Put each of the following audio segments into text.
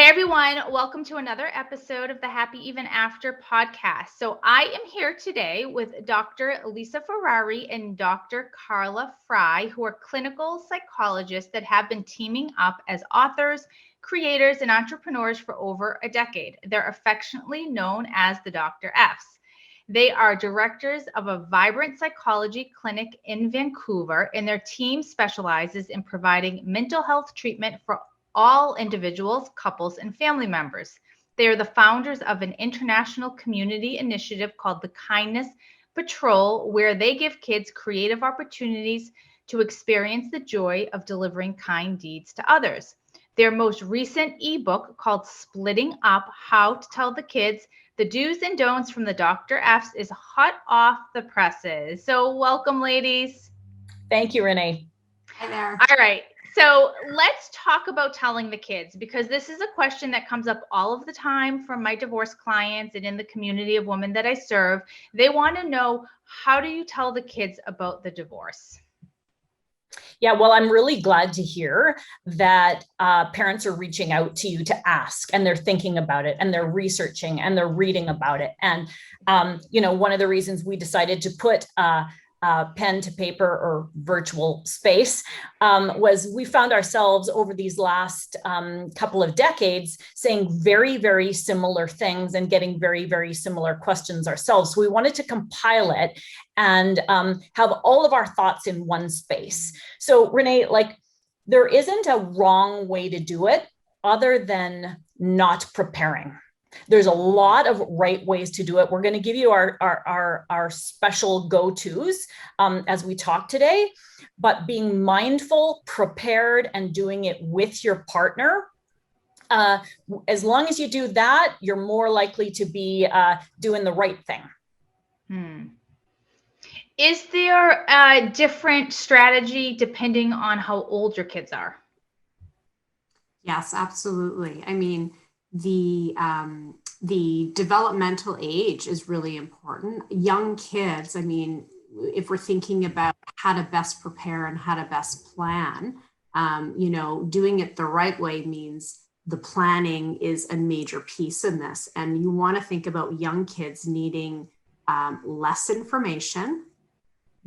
Hey everyone, welcome to another episode of the Happy Even After podcast. So I am here today with Dr. Lisa Ferrari and Dr. Carla Fry, who are clinical psychologists that have been teaming up as authors, creators, and entrepreneurs for over a decade. They're affectionately known as the DrF's. They are directors of a vibrant psychology clinic in Vancouver, and their team specializes in providing mental health treatment for all individuals, couples, and family members. They are the founders of an international community initiative called the Kindness Patrol, where they give kids creative opportunities to experience the joy of delivering kind deeds to others. Their most recent ebook, called Splitting Up: How to Tell the Kids the Do's and Don'ts from the Dr. F's, is hot off the presses. So welcome, ladies. Thank you, Renee. Hi there. All right. So let's talk about telling the kids, because this is a question that comes up all of the time from my divorce clients and in the community of women that I serve. They want to know, how do you tell the kids about the divorce? Yeah, well, I'm really glad to hear that parents are reaching out to you to ask, and they're thinking about it, and they're researching, and they're reading about it. And, one of the reasons we decided to put pen to paper or virtual space was we found ourselves over these last couple of decades saying very, very similar things and getting very, very similar questions ourselves. So we wanted to compile it and have all of our thoughts in one space. So Renee, there isn't a wrong way to do it other than not preparing. There's a lot of right ways to do it. We're going to give you our special go-tos as we talk today, but being mindful, prepared, and doing it with your partner. As long as you do that, you're more likely to be doing the right thing. Is there a different strategy depending on how old your kids are? Yes, absolutely. I mean, the developmental age is really important. Young kids, I mean, if we're thinking about how to best prepare and how to best plan, doing it the right way means the planning is a major piece in this. And you want to think about young kids needing less information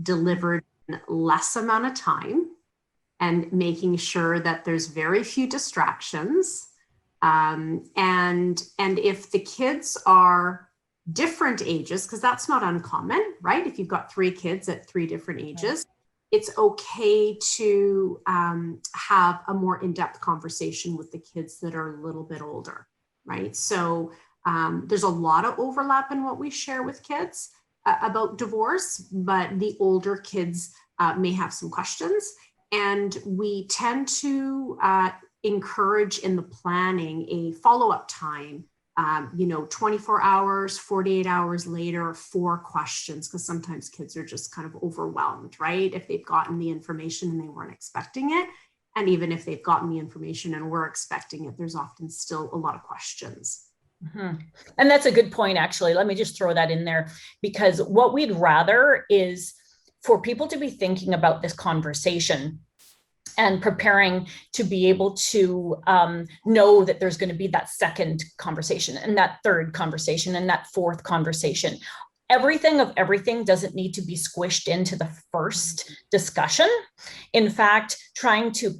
delivered in less amount of time, and making sure that there's very few distractions. And if the kids are different ages, because that's not uncommon, right? If you've got 3 kids at 3 different ages, it's okay to have a more in-depth conversation with the kids that are a little bit older, right? So there's a lot of overlap in what we share with kids about divorce, but the older kids may have some questions. And we tend to encourage in the planning a follow-up time, 24 hours, 48 hours later for questions, because sometimes kids are just kind of overwhelmed, right? If they've gotten the information and they weren't expecting it. And even if they've gotten the information and we're expecting it, there's often still a lot of questions. Mm-hmm. And that's a good point, actually. Let me just throw that in there, because what we'd rather is for people to be thinking about this conversation and preparing to be able to know that there's going to be that second conversation and that third conversation and that fourth conversation. Everything of everything doesn't need to be squished into the first discussion. In fact, trying to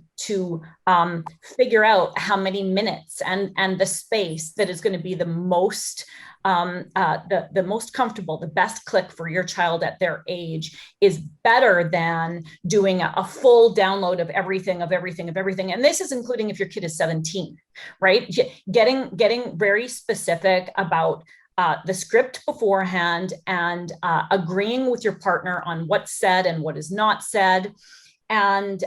figure out how many minutes and the space that is going to be the most the most comfortable, the best click for your child at their age is better than doing a full download of everything. And this is including if your kid is 17, right? Getting very specific about the script beforehand and agreeing with your partner on what's said and what is not said. And,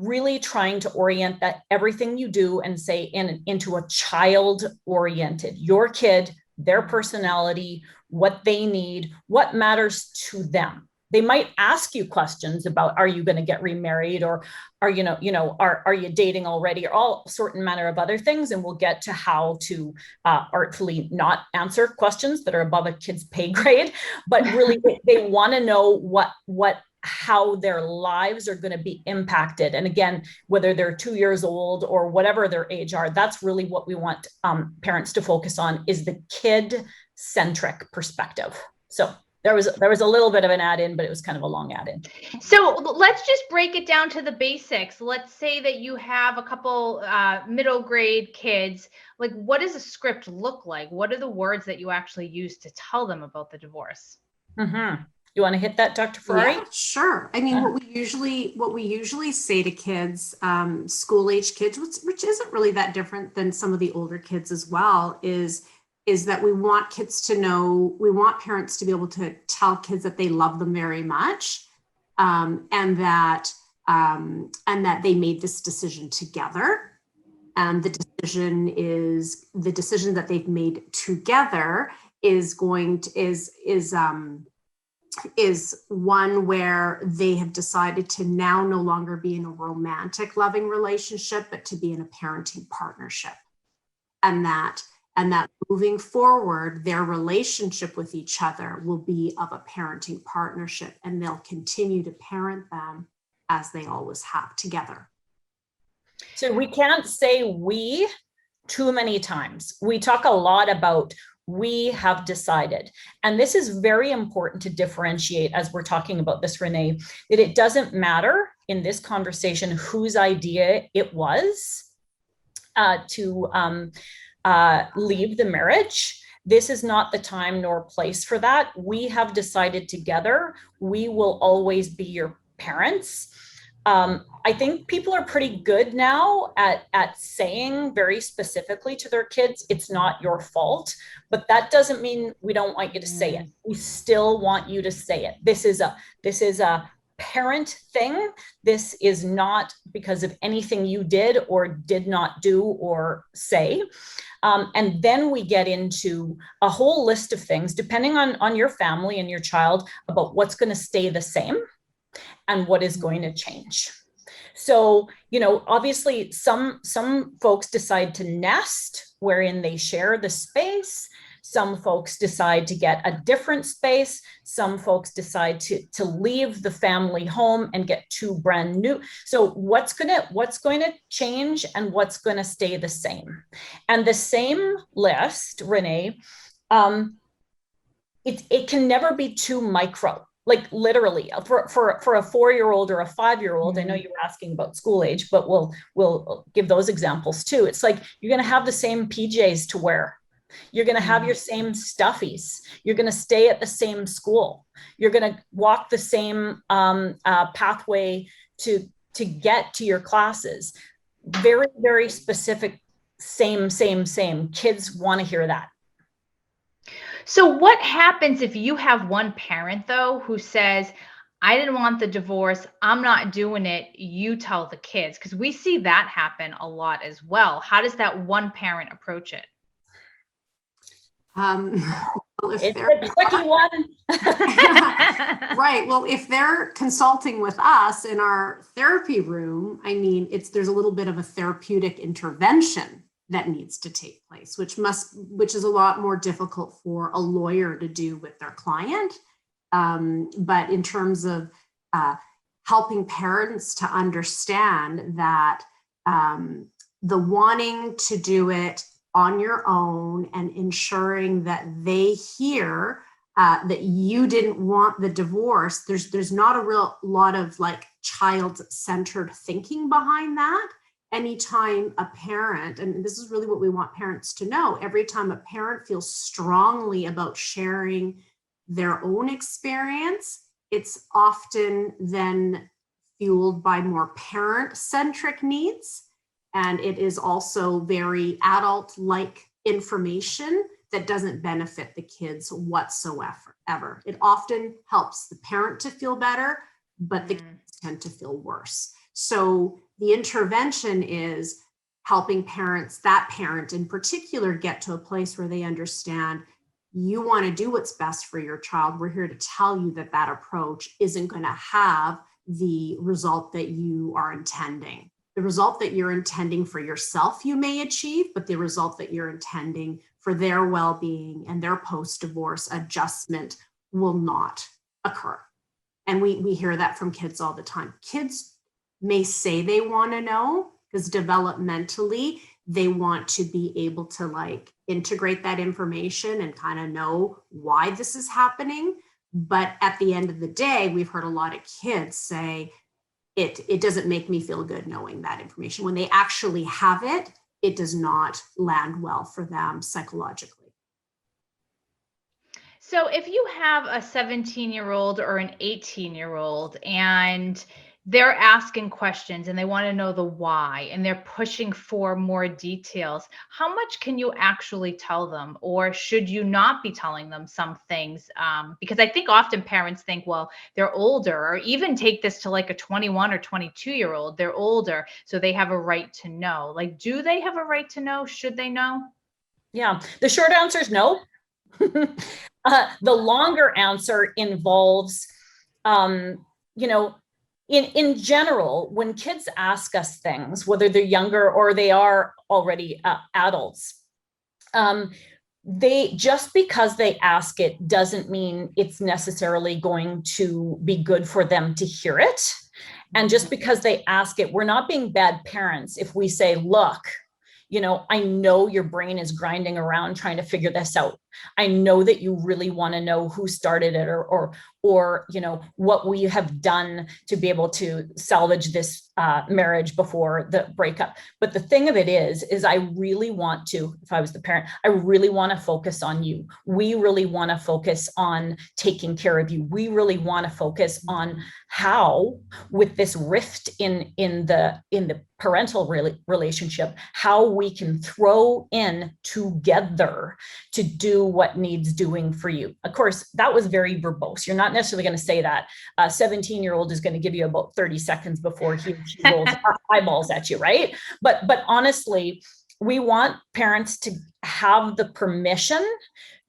really trying to orient that everything you do and say into a child oriented, your kid, their personality, what they need, what matters to them. They might ask you questions about, are you going to get remarried, or are you dating already, or all certain manner of other things. And we'll get to how to artfully not answer questions that are above a kid's pay grade, but really they want to know what how their lives are going to be impacted. And again, whether they're 2 years old or whatever their age are, that's really what we want parents to focus on, is the kid-centric perspective. So there was a little bit of an add-in, but it was kind of a long add-in. So let's just break it down to the basics. Let's say that you have a couple middle grade kids. Like, what does a script look like? What are the words that you actually use to tell them about the divorce? Mm-hmm. You want to hit that, Dr. Ferrari? Yeah, sure. I mean, what we usually say to kids, school age kids, which isn't really that different than some of the older kids as well, is that we want kids to know, we want parents to be able to tell kids that they love them very much, and that they made this decision together. And the decision that they've made together is one where they have decided to now no longer be in a romantic loving relationship, but to be in a parenting partnership. And that moving forward, their relationship with each other will be of a parenting partnership, and they'll continue to parent them as they always have together. So we can't say we too many times. We talk a lot about we have decided. And this is very important to differentiate as we're talking about this, Renee, that it doesn't matter in this conversation whose idea it was to leave the marriage. This is not the time nor place for that. We have decided together, we will always be your parents. I think people are pretty good now at saying very specifically to their kids, it's not your fault, but that doesn't mean we don't want you to say it. We still want you to say it. This is a parent thing. This is not because of anything you did or did not do or say. And then we get into a whole list of things, depending on your family and your child, about what's going to stay the same and what is going to change. So, obviously some folks decide to nest, wherein they share the space. Some folks decide to get a different space. Some folks decide to leave the family home and get two brand new. So what's going to change and what's going to stay the same? And the same list, Renee, it can never be too micro. Like literally for a 4-year-old or a 5-year-old, I know you were asking about school age, but we'll give those examples too. It's like, you're going to have the same PJs to wear. You're going to have your same stuffies. You're going to stay at the same school. You're going to walk the same pathway to get to your classes. Very, very specific, same. Kids want to hear that. So what happens if you have one parent, though, who says, I didn't want the divorce, I'm not doing it, you tell the kids? Because we see that happen a lot as well. How does that one parent approach it? It's a tricky one. Right. Well, if they're consulting with us in our therapy room, I mean, there's a little bit of a therapeutic intervention that needs to take place, which is a lot more difficult for a lawyer to do with their client. But in terms of helping parents to understand that the wanting to do it on your own and ensuring that they hear that you didn't want the divorce, there's not a real lot of like child-centered thinking behind that. Anytime a parent, and this is really what we want parents to know, every time a parent feels strongly about sharing their own experience, it's often then fueled by more parent-centric needs. And it is also very adult-like information that doesn't benefit the kids whatsoever. It often helps the parent to feel better, but the kids tend to feel worse. So the intervention is helping that parent in particular, get to a place where they understand you want to do what's best for your child. We're here to tell you that approach isn't going to have the result that you are intending. The result that you're intending for yourself, you may achieve, but the result that you're intending for their well-being and their post-divorce adjustment will not occur. And we hear that from kids all the time. Kids may say they want to know because developmentally they want to be able to like integrate that information and kind of know why this is happening. But at the end of the day, we've heard a lot of kids say, it doesn't make me feel good knowing that information. When they actually have it, it does not land well for them psychologically. So if you have a 17-year-old or an 18-year-old and they're asking questions and they want to know the why and they're pushing for more details, how much can you actually tell them? Or should you not be telling them some things? Because I think often parents think, well, they're older, or even take this to like a 21 or 22-year-old, they're older, so they have a right to know. Like, do they have a right to know? Should they know? Yeah, the short answer is no. The longer answer involves, in general, when kids ask us things, whether they're younger or they are already adults, they just because they ask it doesn't mean it's necessarily going to be good for them to hear it. And just because they ask it, we're not being bad parents if we say, look, I know your brain is grinding around trying to figure this out. I know that you really want to know who started it or what we have done to be able to salvage this marriage before the breakup. But the thing of it is I really want to, if I was the parent, I really want to focus on you. We really want to focus on taking care of you. We really want to focus on how, with this rift in the parental relationship, how we can throw in together to do what needs doing for you. Of course, that was very verbose. You're not necessarily going to say that. A 17-year-old is going to give you about 30 seconds before he rolls eyeballs at you, right? But honestly, we want parents to have the permission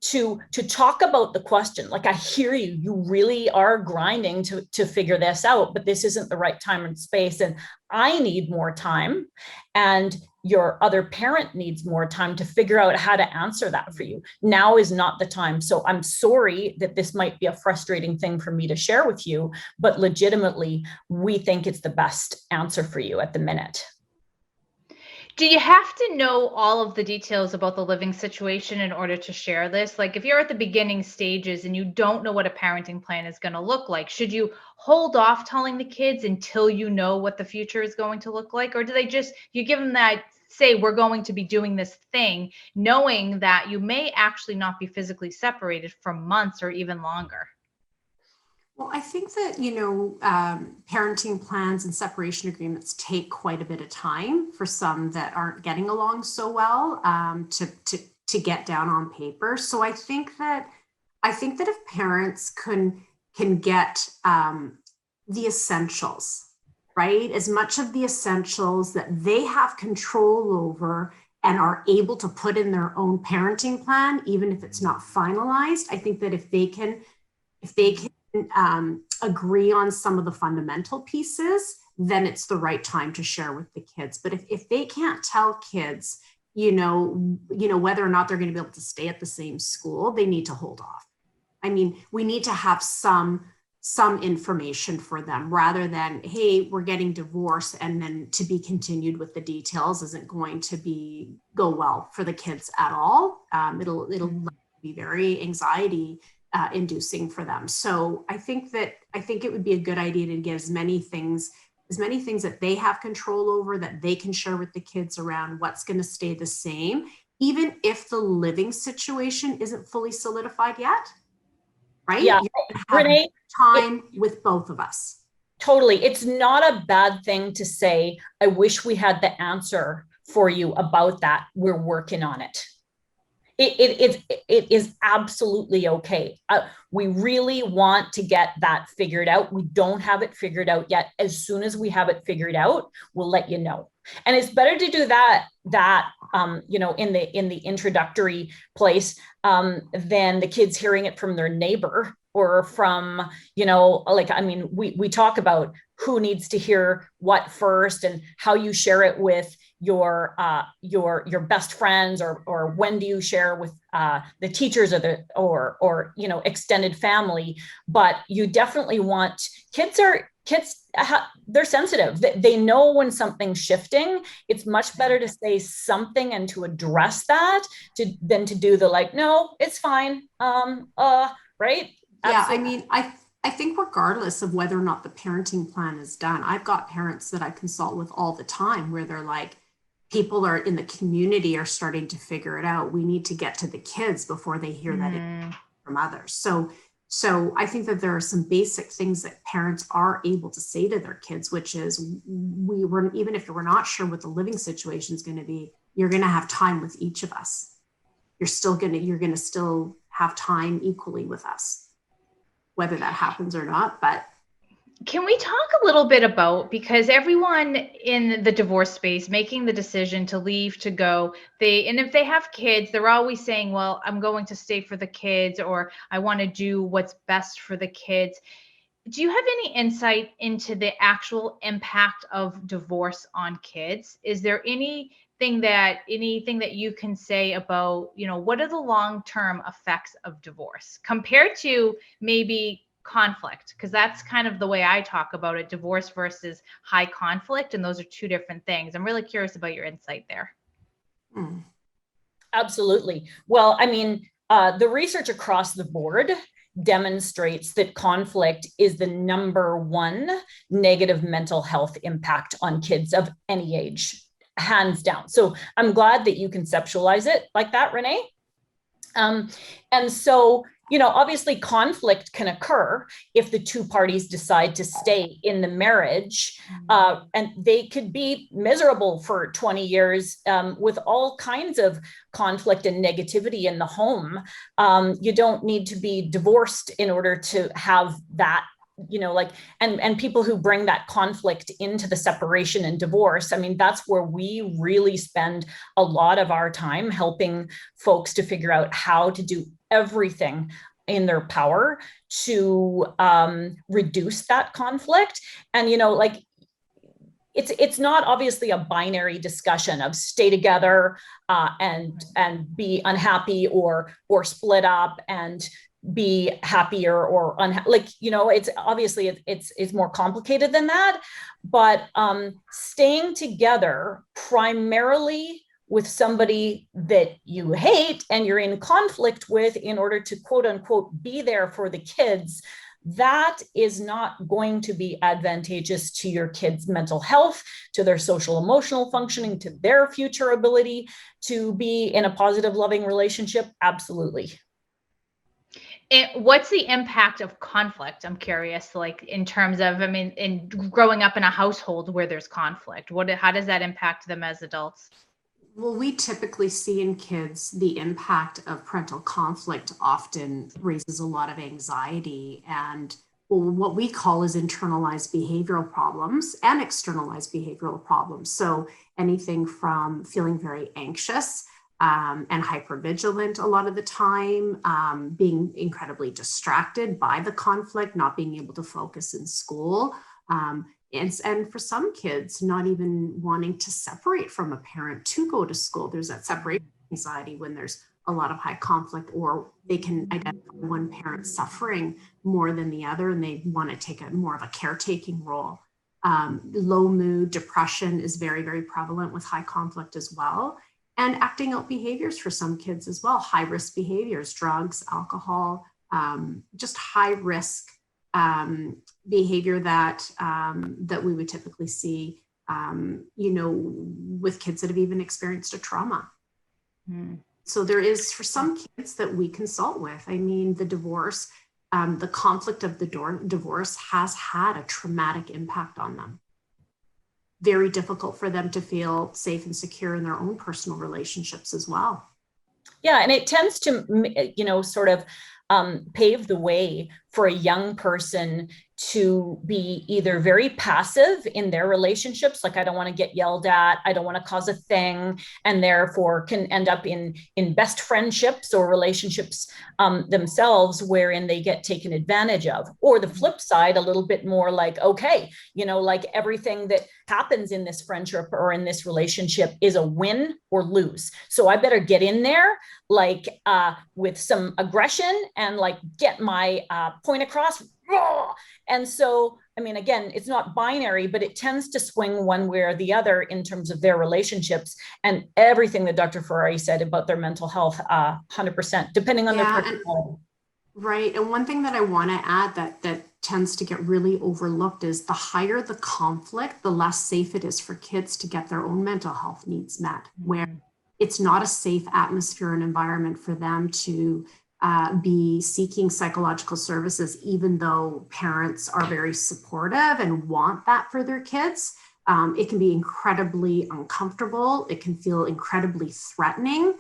to talk about the question. Like, I hear you, you really are grinding to figure this out, but this isn't the right time and space. And I need more time. And your other parent needs more time to figure out how to answer that for you. Now is not the time. So I'm sorry that this might be a frustrating thing for me to share with you, but legitimately, we think it's the best answer for you at the minute. Do you have to know all of the details about the living situation in order to share this? Like, if you're at the beginning stages and you don't know what a parenting plan is going to look like, should you hold off telling the kids until you know what the future is going to look like? Or do they just, you give them that, say, we're going to be doing this thing, knowing that you may actually not be physically separated for months or even longer? Well, I think that, parenting plans and separation agreements take quite a bit of time for some that aren't getting along so well, to get down on paper. So I think that if parents can get the essentials, right? As much of the essentials that they have control over and are able to put in their own parenting plan, even if it's not finalized, I think that if they can agree on some of the fundamental pieces, then it's the right time to share with the kids. But if they can't tell kids, whether or not they're going to be able to stay at the same school, they need to hold off. I mean, we need to have some information for them rather than, hey, we're getting divorced and then to be continued with the details isn't going to go well for the kids at all. It'll be very anxiety inducing for them. So I think it would be a good idea to get as many things that they have control over that they can share with the kids around what's going to stay the same, even if the living situation isn't fully solidified yet. Right? Yeah, Renee, time with both of us. Totally. It's not a bad thing to say, I wish we had the answer for you about that. We're working on it. It is absolutely okay. We really want to get that figured out. We don't have it figured out yet. As soon as we have it figured out, we'll let you know. And it's better to do that in the introductory place than the kids hearing it from their neighbor or from, like, I mean, we talk about who needs to hear what first and how you share it with your best friends, or when do you share with the teachers or extended family. But you definitely want kids, they're sensitive. They know when something's shifting. It's much better to say something and to address that than to do the like, no, it's fine. Right? Yeah, Absolutely. I mean, I think regardless of whether or not the parenting plan is done, I've got parents that I consult with all the time where they're like, people are in the community are starting to figure it out. We need to get to the kids before they hear that from others. So I think that there are some basic things that parents are able to say to their kids, which is even if we're not sure what the living situation is going to be, you're going to have time with each of us. You're going to still have time equally with us, whether that happens or not. But can we talk a little bit about, because everyone in the divorce space making the decision to leave, to go, and if they have kids, they're always saying, well, I'm going to stay for the kids, or I want to do what's best for the kids. Do you have any insight into the actual impact of divorce on kids? Is there anything that you can say about, what are the long-term effects of divorce compared to maybe conflict? Because that's kind of the way I talk about it, divorce versus high conflict, and those are two different things. I'm really curious about your insight there. Absolutely. Well, I mean, the research across the board demonstrates that conflict is the number one negative mental health impact on kids of any age, hands down. So I'm glad that you conceptualize it like that, Renee. And so, obviously conflict can occur if the two parties decide to stay in the marriage, and they could be miserable for 20 years with all kinds of conflict and negativity in the home. You don't need to be divorced in order to have that, and people who bring that conflict into the separation and divorce. I mean, that's where we really spend a lot of our time helping folks to figure out how to do everything in their power to reduce that conflict. And, it's not obviously a binary discussion of stay together and be unhappy or split up and be happier or it's obviously it's more complicated than that. But staying together primarily with somebody that you hate and you're in conflict with in order to quote unquote be there for the kids, that is not going to be advantageous to your kids' mental health, to their social emotional functioning, to their future ability to be in a positive, loving relationship. Absolutely. What's the impact of conflict? I'm curious, like in terms of, I mean, in growing up in a household where there's conflict, how does that impact them as adults? Well, we typically see in kids the impact of parental conflict often raises a lot of anxiety and what we call is internalized behavioral problems and externalized behavioral problems. So anything from feeling very anxious and hypervigilant a lot of the time, being incredibly distracted by the conflict, not being able to focus in school. And for some kids, not even wanting to separate from a parent to go to school. There's that separation anxiety when there's a lot of high conflict, or they can identify one parent suffering more than the other, and they want to take more of a caretaking role. Low mood, depression is very, very prevalent with high conflict as well. And acting out behaviors for some kids as well, high risk behaviors, drugs, alcohol, just high risk behavior that we would typically see, with kids that have even experienced a trauma. So there is, for some kids that we consult with, I mean, the divorce, the conflict of the divorce has had a traumatic impact on them. Very difficult for them to feel safe and secure in their own personal relationships as well. Yeah, and it tends to, sort of pave the way for a young person to be either very passive in their relationships, like I don't want to get yelled at, I don't want to cause a thing, and therefore can end up in best friendships or relationships themselves wherein they get taken advantage of. Or the flip side, a little bit more like, okay, like everything that happens in this friendship or in this relationship is a win or lose. So I better get in there like with some aggression and like get my point across. And so, I mean, again, it's not binary, but it tends to swing one way or the other in terms of their relationships, and everything that Dr. Ferrari said about their mental health, 100%, depending on their personality. Right. And one thing that I want to add that tends to get really overlooked is the higher the conflict, the less safe it is for kids to get their own mental health needs met, where it's not a safe atmosphere and environment for them to be seeking psychological services, even though parents are very supportive and want that for their kids. It can be incredibly uncomfortable. It can feel incredibly threatening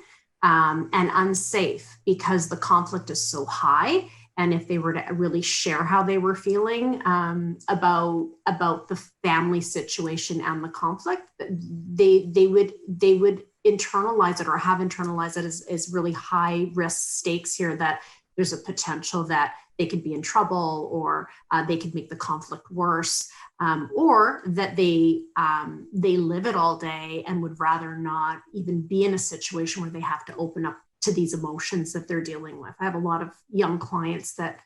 and unsafe because the conflict is so high. And if they were to really share how they were feeling about the family situation and the conflict, they would internalize it or have internalized it as really high risk stakes here, that there's a potential that they could be in trouble, or they could make the conflict worse, or that they live it all day and would rather not even be in a situation where they have to open up to these emotions that they're dealing with. I have a lot of young clients that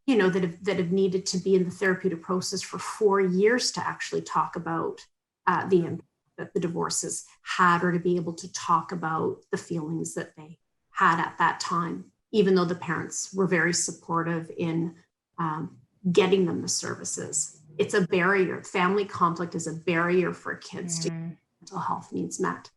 have needed to be in the therapeutic process for 4 years to actually talk about the impact that the divorces had, or to be able to talk about the feelings that they had at that time, even though the parents were very supportive in getting them the services. It's a barrier. Family conflict is a barrier for kids to get mental health needs met.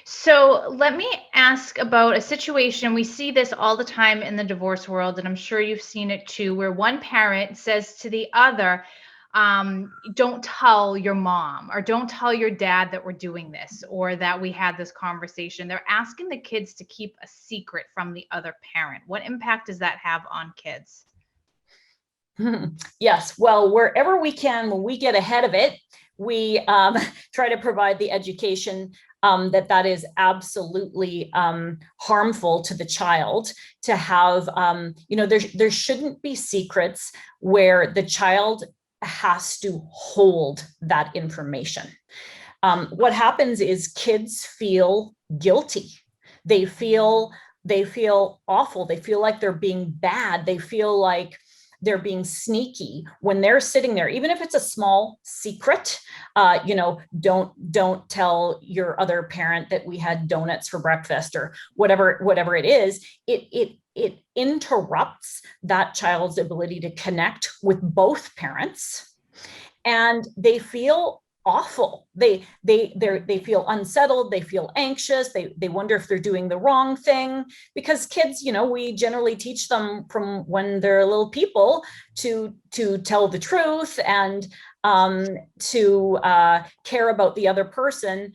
So let me ask about a situation. We see this all the time in the divorce world, and I'm sure you've seen it too, where one parent says to the other, don't tell your mom or don't tell your dad that we're doing this or that we had this conversation. They're asking the kids to keep a secret from the other parent. What impact does that have on kids? Yes. Well, wherever we can, when we get ahead of it, we try to provide the education that is absolutely harmful to the child to have, there shouldn't be secrets where the child has to hold that information. What happens is kids feel guilty. They feel awful. They feel like they're being bad. They feel like they're being sneaky when they're sitting there, even if it's a small secret. Don't tell your other parent that we had donuts for breakfast or whatever it is. It interrupts that child's ability to connect with both parents, and they feel awful. They feel unsettled. They feel anxious. They wonder if they're doing the wrong thing, because kids, we generally teach them from when they're little people to tell the truth and to care about the other person.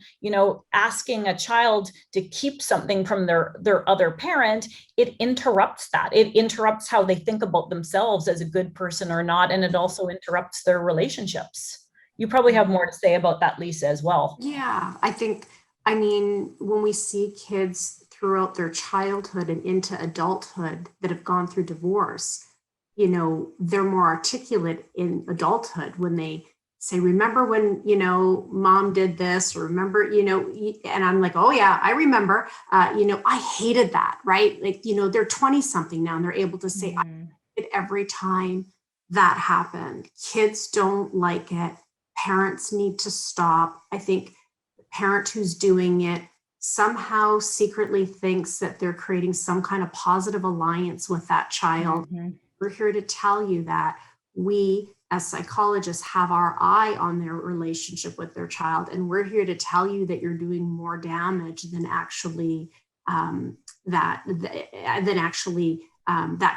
Asking a child to keep something from their other parent, it interrupts that. It interrupts how they think about themselves as a good person or not, and it also interrupts their relationships. You probably have more to say about that, Lisa, as well. Yeah, when we see kids throughout their childhood and into adulthood that have gone through divorce, they're more articulate in adulthood when they say, remember when, mom did this, or remember, and I'm like, oh yeah, I remember, I hated that, right? Like, they're 20 something now and they're able to say, I hated it every time that happened. Kids don't like it. Parents need to stop. I think the parent who's doing it somehow secretly thinks that they're creating some kind of positive alliance with that child. We're here to tell you that we, as psychologists, have our eye on their relationship with their child, and we're here to tell you that you're doing more damage than actually that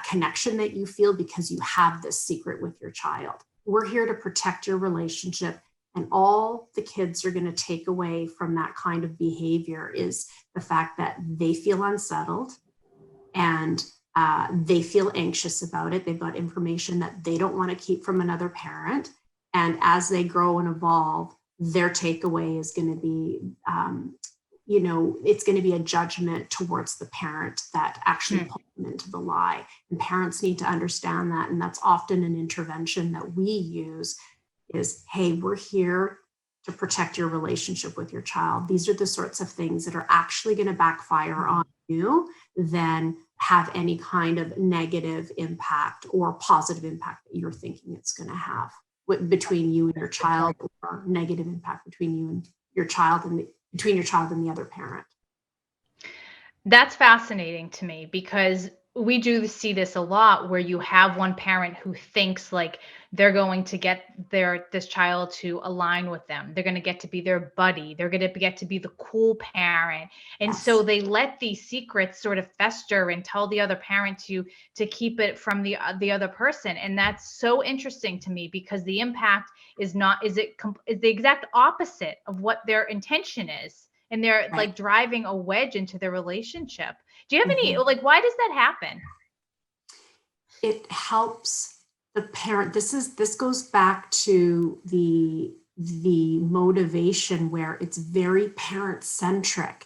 connection that you feel because you have this secret with your child. We're here to protect your relationship, and all the kids are going to take away from that kind of behavior is the fact that they feel unsettled, and They feel anxious about it. They've got information that they don't want to keep from another parent. And as they grow and evolve, their takeaway is going to be, it's going to be a judgment towards the parent that actually pulled them into the lie. And parents need to understand that. And that's often an intervention that we use is, hey, we're here to protect your relationship with your child. These are the sorts of things that are actually going to backfire on you than have any kind of negative impact or positive impact that you're thinking it's going to have between you and your child, or negative impact between you and your child and between your child and the other parent. That's fascinating to me, because we do see this a lot where you have one parent who thinks like they're going to get this child to align with them. They're going to get to be their buddy. They're going to get to be the cool parent. And so they let these secrets sort of fester and tell the other parent to keep it from the other person. And that's so interesting to me, because the impact is the exact opposite of what their intention is. And they're like driving a wedge into their relationship. Do you have any, like, why does that happen? It helps the parent. This goes back to the motivation where it's very parent centric.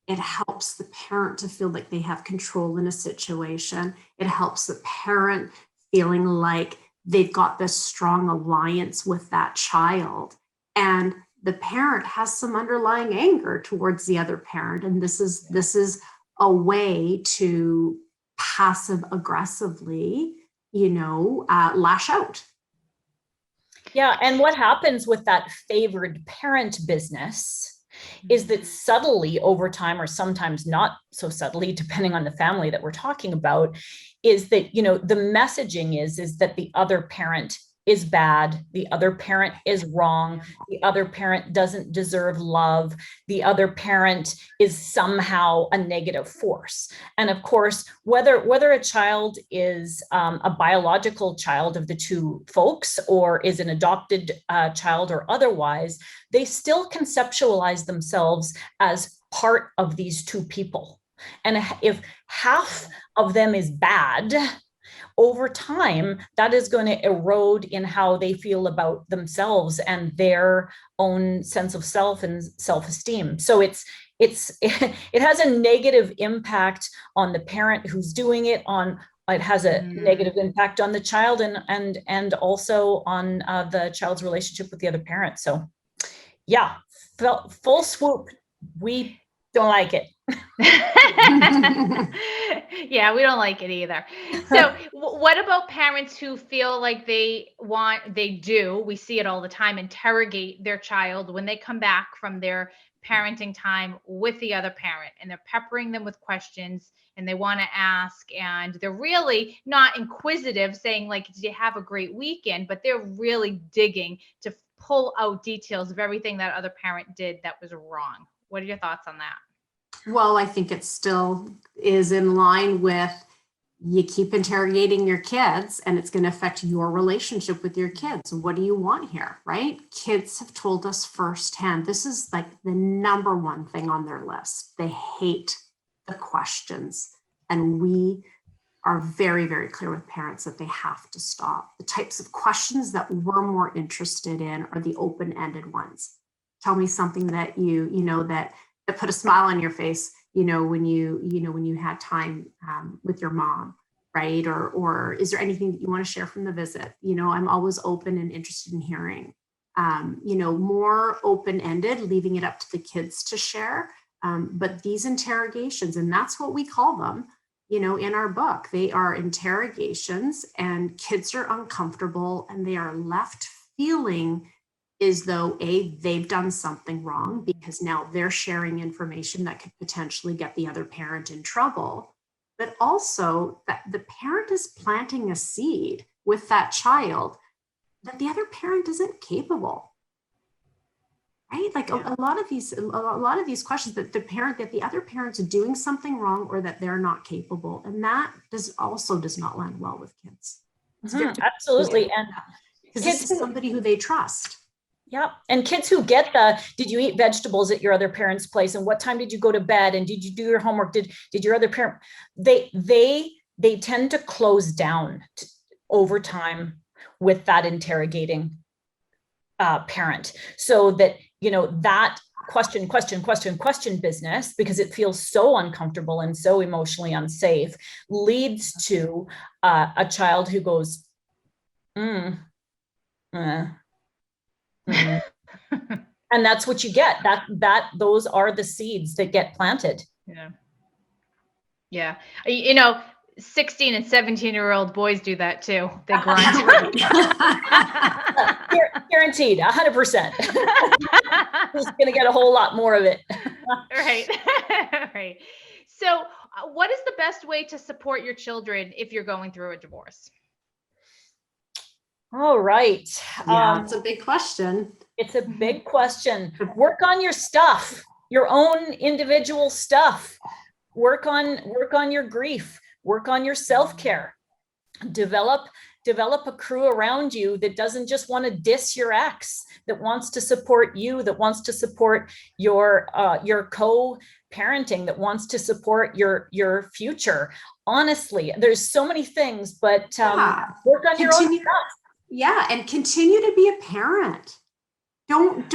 It helps the parent to feel like they have control in a situation. It helps the parent feeling like they've got this strong alliance with that child. And the parent has some underlying anger towards the other parent. And this is a way to passive aggressively, lash out. Yeah. And what happens with that favored parent business is that subtly over time, or sometimes not so subtly, depending on the family that we're talking about, is that, the messaging is that the other parent is bad, the other parent is wrong, the other parent doesn't deserve love, the other parent is somehow a negative force. And of course, whether a child is a biological child of the two folks, or is an adopted child or otherwise, they still conceptualize themselves as part of these two people. And if half of them is bad, over time, that is going to erode in how they feel about themselves and their own sense of self and self-esteem. So it has a negative impact on the parent who's doing it. It has a negative impact on the child and also on the child's relationship with the other parent. So, yeah, full swoop. We don't like it. Yeah, we don't like it either. So what about parents who feel like we see it all the time, interrogate their child when they come back from their parenting time with the other parent, and they're peppering them with questions and they want to ask, and they're really not inquisitive saying like, did you have a great weekend? But they're really digging to pull out details of everything that other parent did that was wrong. What are your thoughts on that? Well, I think it still is in line with, you keep interrogating your kids and it's going to affect your relationship with your kids. What do you want here, right? Kids have told us firsthand, this is like the number one thing on their list. They hate the questions. And we are very, very clear with parents that they have to stop. The types of questions that we're more interested in are the open-ended ones. Tell me something that that put a smile on your face, when you had time with your mom, right? Or is there anything that you want to share from the visit? I'm always open and interested in hearing. More open-ended, leaving it up to the kids to share. But these interrogations, and that's what we call them, in our book, they are interrogations, and kids are uncomfortable and they are left feeling as though they've done something wrong, because now they're sharing information that could potentially get the other parent in trouble, but also that the parent is planting a seed with that child that the other parent isn't capable, right? Like a lot of these questions, that the other parent's doing something wrong, or that they're not capable, and that does not land well with kids. Absolutely. And because this is somebody who they trust. Yeah. And kids who get did you eat vegetables at your other parent's place? And what time did you go to bed? And did you do your homework? Did your other parent, they they tend to close down over time with that interrogating parent. So that, that question business, because it feels so uncomfortable and so emotionally unsafe, leads to a child who goes, and that's what you get. Those are the seeds that get planted. Yeah. 16 and 17-year-old boys do that too. They grunt. Guaranteed, 100%. Who's going to get a whole lot more of it. Right. Right. So what is the best way to support your children if you're going through a divorce? All right. Yeah, it's a big question. It's a big question. Work on your stuff, your own individual stuff. Work on your grief. Work on your self-care. Develop a crew around you that doesn't just want to diss your ex, that wants to support you, that wants to support your co-parenting, that wants to support your future. Honestly, there's so many things, but work on your own stuff. Yeah, and continue to be a parent. Don't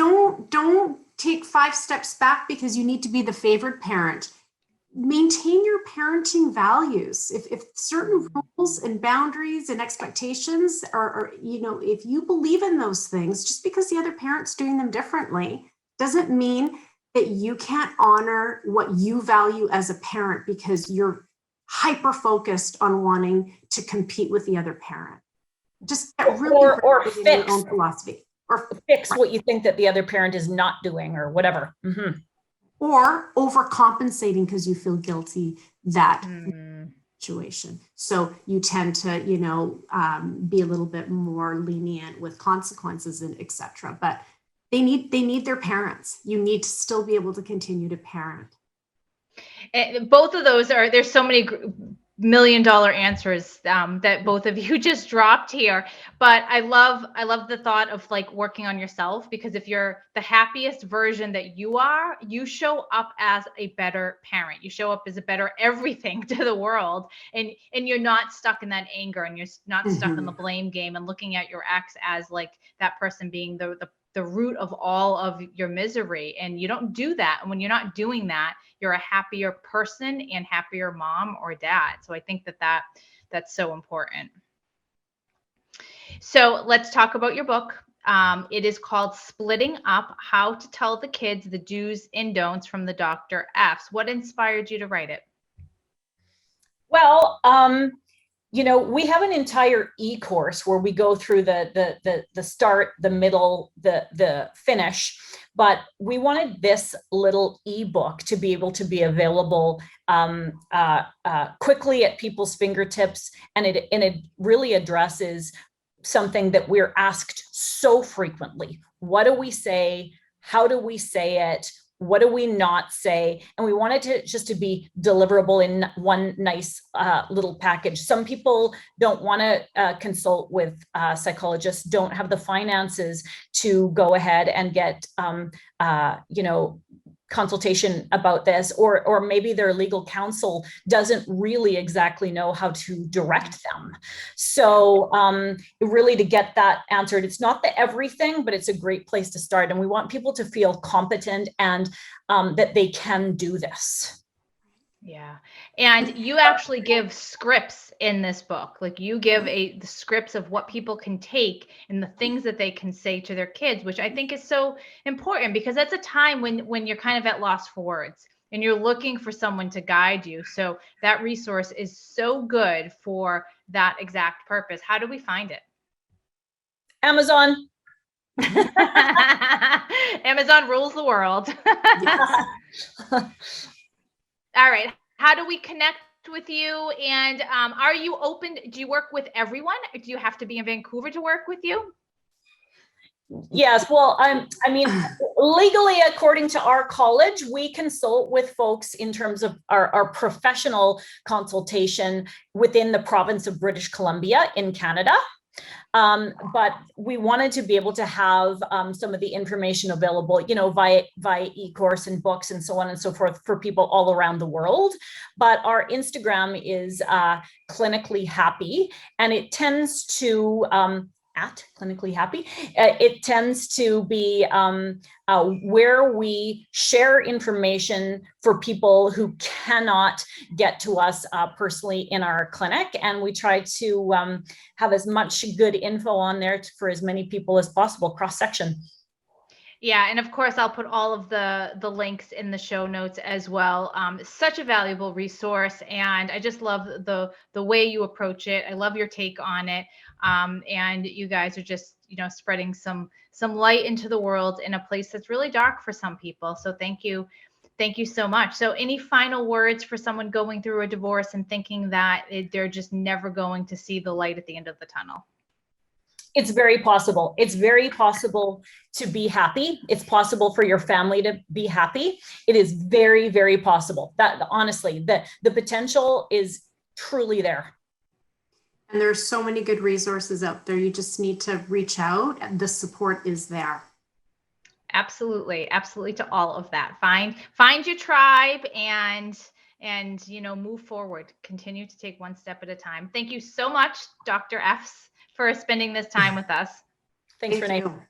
take 5 steps back because you need to be the favored parent. Maintain your parenting values. If certain rules and boundaries and expectations are, if you believe in those things, just because the other parent's doing them differently doesn't mean that you can't honor what you value as a parent because you're hyper focused on wanting to compete with the other parent. Just really or fix your own philosophy, or fix what you think that the other parent is not doing or whatever. Mm-hmm. Or overcompensating because you feel guilty that situation. So you tend to, be a little bit more lenient with consequences and etc. But they need their parents. You need to still be able to continue to parent. And both of those there's so many million-dollar answers that both of you just dropped here, but I love the thought of like working on yourself, because if you're the happiest version that you are, you show up as a better parent, you show up as a better everything to the world, and you're not stuck in that anger, and you're not stuck in the blame game and looking at your ex as like that person being the root of all of your misery. And you don't do that. And when you're not doing that, you're a happier person and happier mom or dad. So I think that's so important. So let's talk about your book. It is called Splitting Up: How to Tell the Kids the Do's and Don'ts from the DrF's. What inspired you to write it? Well, we have an entire e-course where we go through the start, the middle, the finish, but we wanted this little ebook to be able to be available quickly at people's fingertips, and it really addresses something that we're asked so frequently. What do we say? How do we say it? What do we not say? And we wanted to just to be deliverable in one nice little package. Some people don't want to consult with psychologists, don't have the finances to go ahead and get, consultation about this, or maybe their legal counsel doesn't really exactly know how to direct them. So really to get that answered, it's not the everything, but it's a great place to start. And we want people to feel competent and that they can do this. Yeah. And you actually give scripts in this book. Like you give the scripts of what people can take and the things that they can say to their kids, which I think is so important, because that's a time when you're kind of at loss for words and you're looking for someone to guide you. So that resource is so good for that exact purpose. How do we find it? Amazon. Amazon rules the world. All right. How do we connect with you? And are you open? Do you work with everyone? Do you have to be in Vancouver to work with you? Yes. Well, legally, according to our college, we consult with folks in terms of our professional consultation within the province of British Columbia in Canada. But we wanted to be able to have some of the information available, via e-course and books and so on and so forth for people all around the world. But our Instagram is clinically happy, and it tends to at clinically happy. It tends to be where we share information for people who cannot get to us personally in our clinic. And we try to have as much good info on there for as many people as possible, cross-section. Yeah, and of course, I'll put all of the links in the show notes as well. Such a valuable resource, and I just love the way you approach it. I love your take on it, and you guys are just spreading some light into the world in a place that's really dark for some people. So thank you so much. So any final words for someone going through a divorce and thinking that they're just never going to see the light at the end of the tunnel? It's very possible. It's very possible to be happy. It's possible for your family to be happy. It is very, very possible. That honestly, the potential is truly there. And there's so many good resources out there. You just need to reach out, and the support is there. Absolutely. Absolutely to all of that. Find your tribe and move forward. Continue to take one step at a time. Thank you so much, Dr. F's, for spending this time with us. Thanks, Renee. You.